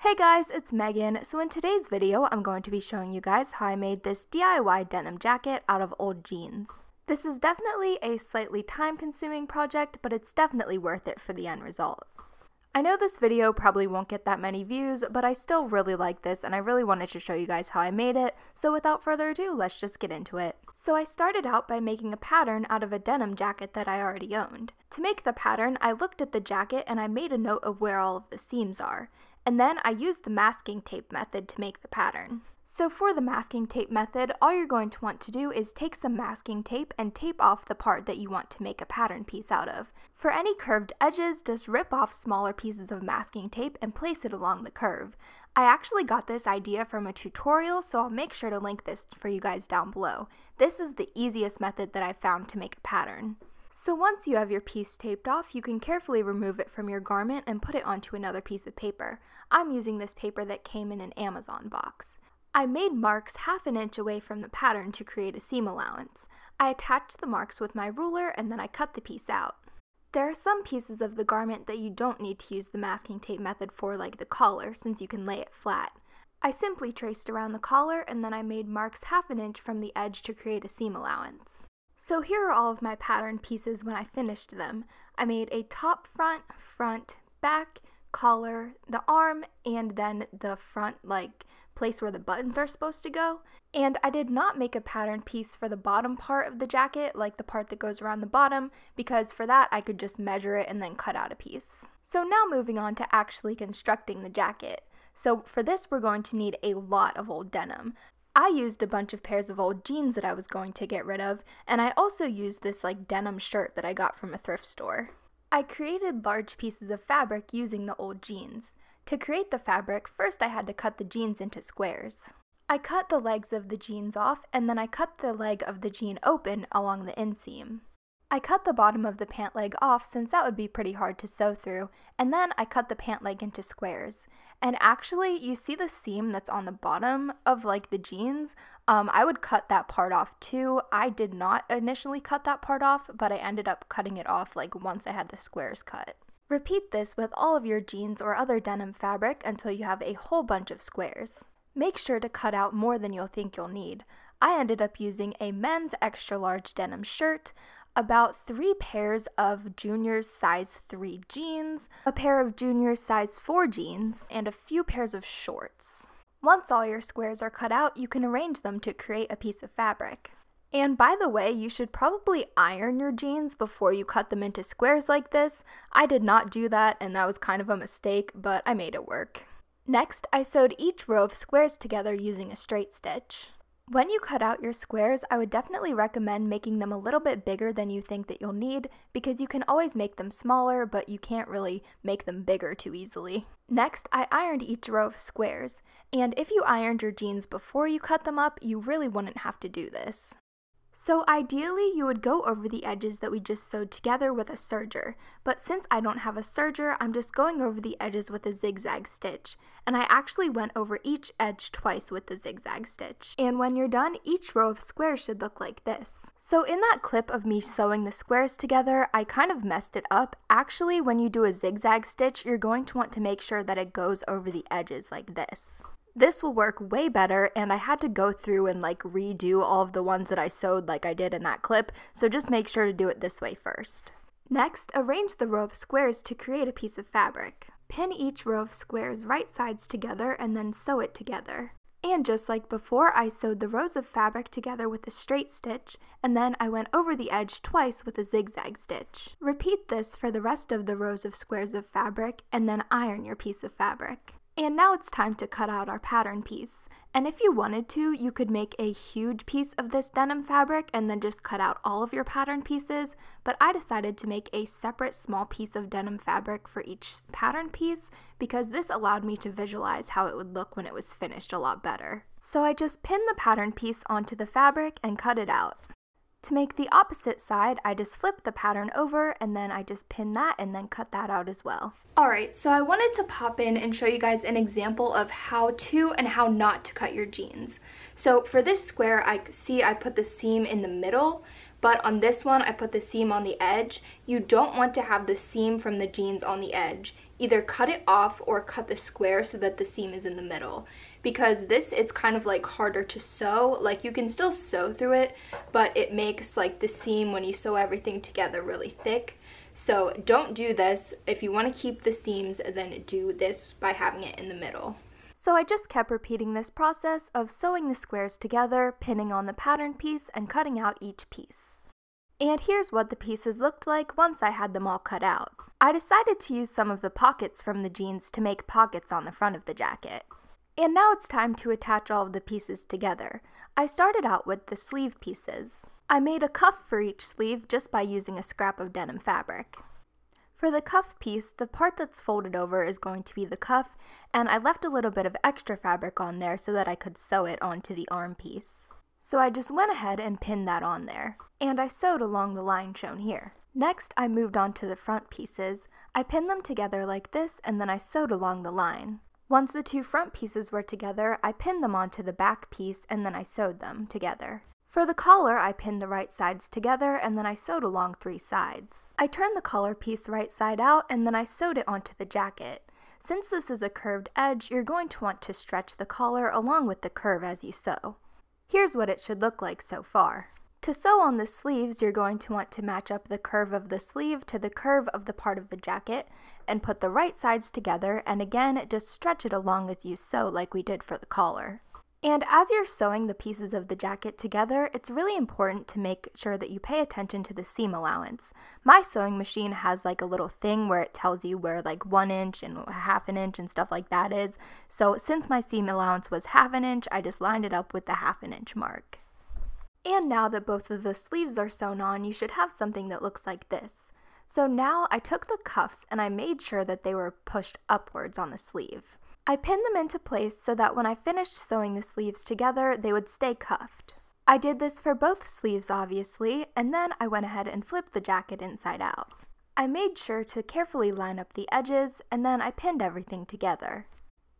Hey guys, it's Megan. So in today's video, I'm going to be showing you guys how I made this DIY denim jacket out of old jeans. This is definitely a slightly time-consuming project, but it's definitely worth it for the end result. I know this video probably won't get that many views, but I still really like this and I really wanted to show you guys how I made it, so without further ado, let's just get into it. So I started out by making a pattern out of a denim jacket that I already owned. To make the pattern, I looked at the jacket and I made a note of where all of the seams are. And then I used the masking tape method to make the pattern. So for the masking tape method, all you're going to want to do is take some masking tape and tape off the part that you want to make a pattern piece out of. For any curved edges, just rip off smaller pieces of masking tape and place it along the curve. I actually got this idea from a tutorial, so I'll make sure to link this for you guys down below. This is the easiest method that I've found to make a pattern. So once you have your piece taped off, you can carefully remove it from your garment and put it onto another piece of paper. I'm using this paper that came in an Amazon box. I made marks half an inch away from the pattern to create a seam allowance. I attached the marks with my ruler and then I cut the piece out. There are some pieces of the garment that you don't need to use the masking tape method for, like the collar, since you can lay it flat. I simply traced around the collar and then I made marks half an inch from the edge to create a seam allowance. So here are all of my pattern pieces when I finished them. I made a top front, back, collar, the arm, and then the front place where the buttons are supposed to go. And I did not make a pattern piece for the bottom part of the jacket, like the part that goes around the bottom, because for that I could just measure it and then cut out a piece. So now moving on to actually constructing the jacket. So for this we're going to need a lot of old denim. I used a bunch of pairs of old jeans that I was going to get rid of, and I also used this denim shirt that I got from a thrift store. I created large pieces of fabric using the old jeans. To create the fabric, first I had to cut the jeans into squares. I cut the legs of the jeans off, and then I cut the leg of the jean open along the inseam. I cut the bottom of the pant leg off since that would be pretty hard to sew through, and then I cut the pant leg into squares. And actually, you see the seam that's on the bottom of the jeans? I would cut that part off too. I did not initially cut that part off, but I ended up cutting it off once I had the squares cut. Repeat this with all of your jeans or other denim fabric until you have a whole bunch of squares. Make sure to cut out more than you'll think you'll need. I ended up using a men's extra large denim shirt, about 3 pairs of juniors size 3 jeans, a pair of juniors size 4 jeans, and a few pairs of shorts. Once all your squares are cut out, you can arrange them to create a piece of fabric. And by the way, you should probably iron your jeans before you cut them into squares like this. I did not do that, and that was kind of a mistake, but I made it work. Next, I sewed each row of squares together using a straight stitch. When you cut out your squares, I would definitely recommend making them a little bit bigger than you think that you'll need, because you can always make them smaller, but you can't really make them bigger too easily. Next, I ironed each row of squares, and if you ironed your jeans before you cut them up, you really wouldn't have to do this. So ideally, you would go over the edges that we just sewed together with a serger, but since I don't have a serger, I'm just going over the edges with a zigzag stitch, and I actually went over each edge twice with the zigzag stitch. And when you're done, each row of squares should look like this. So in that clip of me sewing the squares together, I kind of messed it up. Actually, when you do a zigzag stitch, you're going to want to make sure that it goes over the edges like this. This will work way better, and I had to go through and redo all of the ones that I sewed like I did in that clip, so just make sure to do it this way first. Next, arrange the row of squares to create a piece of fabric. Pin each row of squares right sides together and then sew it together. And just like before, I sewed the rows of fabric together with a straight stitch, and then I went over the edge twice with a zigzag stitch. Repeat this for the rest of the rows of squares of fabric, and then iron your piece of fabric. And now it's time to cut out our pattern piece. And if you wanted to, you could make a huge piece of this denim fabric and then just cut out all of your pattern pieces, but I decided to make a separate small piece of denim fabric for each pattern piece because this allowed me to visualize how it would look when it was finished a lot better. So I just pinned the pattern piece onto the fabric and cut it out. To make the opposite side, I just flipped the pattern over and then I just pinned that and then cut that out as well. Alright, so I wanted to pop in and show you guys an example of how to and how not to cut your jeans. So for this square, I put the seam in the middle, but on this one I put the seam on the edge. You don't want to have the seam from the jeans on the edge. Either cut it off or cut the square so that the seam is in the middle, because it's kind of like harder to sew. Like, you can still sew through it, but it makes like the seam when you sew everything together really thick. So don't do this. If you want to keep the seams, then do this by having it in the middle. So I just kept repeating this process of sewing the squares together, pinning on the pattern piece, and cutting out each piece. And here's what the pieces looked like once I had them all cut out. I decided to use some of the pockets from the jeans to make pockets on the front of the jacket. And now it's time to attach all of the pieces together. I started out with the sleeve pieces. I made a cuff for each sleeve just by using a scrap of denim fabric. For the cuff piece, the part that's folded over is going to be the cuff, and I left a little bit of extra fabric on there so that I could sew it onto the arm piece. So I just went ahead and pinned that on there, and I sewed along the line shown here. Next, I moved on to the front pieces. I pinned them together like this, and then I sewed along the line. Once the two front pieces were together, I pinned them onto the back piece, and then I sewed them together. For the collar, I pinned the right sides together, and then I sewed along 3 sides. I turned the collar piece right side out, and then I sewed it onto the jacket. Since this is a curved edge, you're going to want to stretch the collar along with the curve as you sew. Here's what it should look like so far. To sew on the sleeves, you're going to want to match up the curve of the sleeve to the curve of the part of the jacket, and put the right sides together, and again, just stretch it along as you sew like we did for the collar. And as you're sewing the pieces of the jacket together, it's really important to make sure that you pay attention to the seam allowance. My sewing machine has like a little thing where it tells you where like 1 inch and 1/2 inch and stuff like that is. So since my seam allowance was 1/2 inch, I just lined it up with the 1/2 inch mark. And now that both of the sleeves are sewn on, you should have something that looks like this. So now I took the cuffs and I made sure that they were pushed upwards on the sleeve. I pinned them into place so that when I finished sewing the sleeves together, they would stay cuffed. I did this for both sleeves obviously, and then I went ahead and flipped the jacket inside out. I made sure to carefully line up the edges, and then I pinned everything together.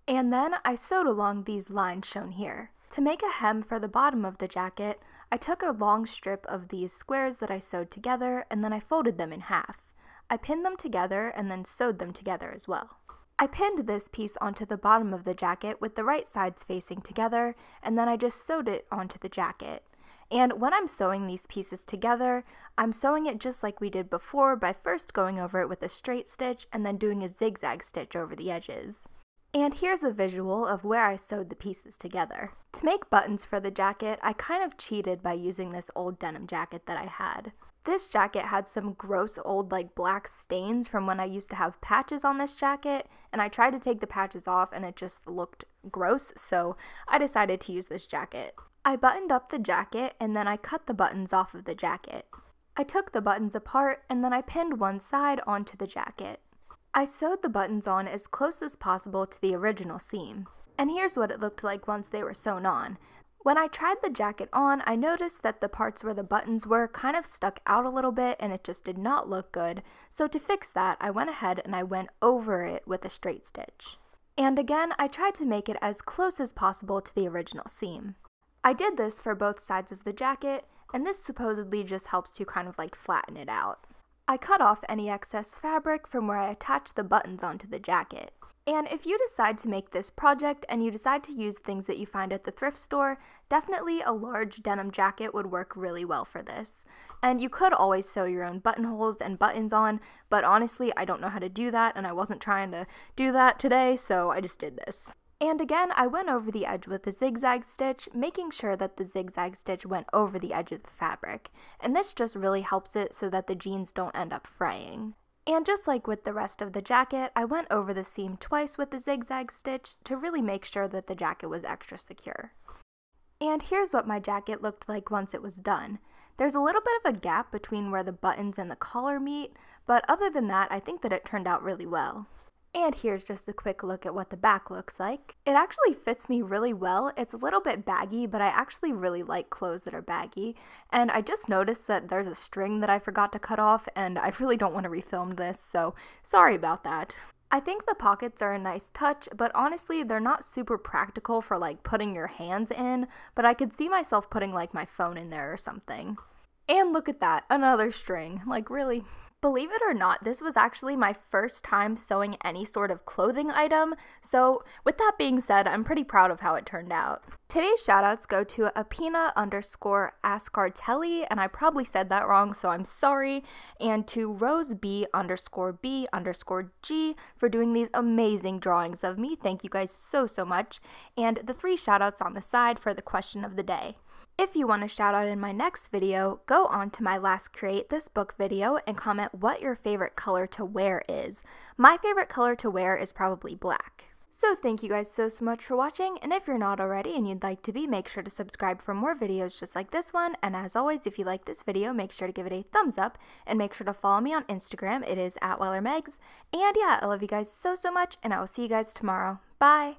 And then I sewed along these lines shown here. To make a hem for the bottom of the jacket, I took a long strip of these squares that I sewed together, and then I folded them in half. I pinned them together and then sewed them together as well. I pinned this piece onto the bottom of the jacket with the right sides facing together, and then I just sewed it onto the jacket. And when I'm sewing these pieces together, I'm sewing it just like we did before by first going over it with a straight stitch and then doing a zigzag stitch over the edges. And here's a visual of where I sewed the pieces together. To make buttons for the jacket, I kind of cheated by using this old denim jacket that I had. This jacket had some gross old like black stains from when I used to have patches on this jacket, and I tried to take the patches off and it just looked gross, so I decided to use this jacket. I buttoned up the jacket and then I cut the buttons off of the jacket. I took the buttons apart and then I pinned one side onto the jacket. I sewed the buttons on as close as possible to the original seam. And here's what it looked like once they were sewn on. When I tried the jacket on, I noticed that the parts where the buttons were kind of stuck out a little bit and it just did not look good. So to fix that, I went ahead and I went over it with a straight stitch. And again, I tried to make it as close as possible to the original seam. I did this for both sides of the jacket, and this supposedly just helps to kind of like flatten it out. I cut off any excess fabric from where I attached the buttons onto the jacket. And if you decide to make this project and you decide to use things that you find at the thrift store, definitely a large denim jacket would work really well for this. And you could always sew your own buttonholes and buttons on, but honestly I don't know how to do that and I wasn't trying to do that today, so I just did this. And again, I went over the edge with a zigzag stitch, making sure that the zigzag stitch went over the edge of the fabric. And this just really helps it so that the jeans don't end up fraying. And just like with the rest of the jacket, I went over the seam twice with the zigzag stitch to really make sure that the jacket was extra secure. And here's what my jacket looked like once it was done. There's a little bit of a gap between where the buttons and the collar meet, but other than that, I think that it turned out really well. And here's just a quick look at what the back looks like. It actually fits me really well. It's a little bit baggy, but I actually really like clothes that are baggy. And I just noticed that there's a string that I forgot to cut off, and I really don't want to refilm this, so sorry about that. I think the pockets are a nice touch, but honestly, they're not super practical for like putting your hands in, but I could see myself putting like my phone in there or something. And look at that, another string. Like, really? Believe it or not, this was actually my first time sewing any sort of clothing item, so with that being said, I'm pretty proud of how it turned out. Today's shoutouts go to Apina_Ascartelli, and I probably said that wrong, so I'm sorry, and to RoseB_B_G for doing these amazing drawings of me. Thank you guys so much, and the 3 shoutouts on the side for the question of the day. If you want a shout out in my next video, go on to my last Create This Book video and comment what your favorite color to wear is. My favorite color to wear is probably black. So thank you guys so much for watching, and if you're not already and you'd like to be, make sure to subscribe for more videos just like this one, and as always, if you like this video, make sure to give it a thumbs up, and make sure to follow me on Instagram. It is @WellerMegs, and yeah, I love you guys so much, and I will see you guys tomorrow. Bye!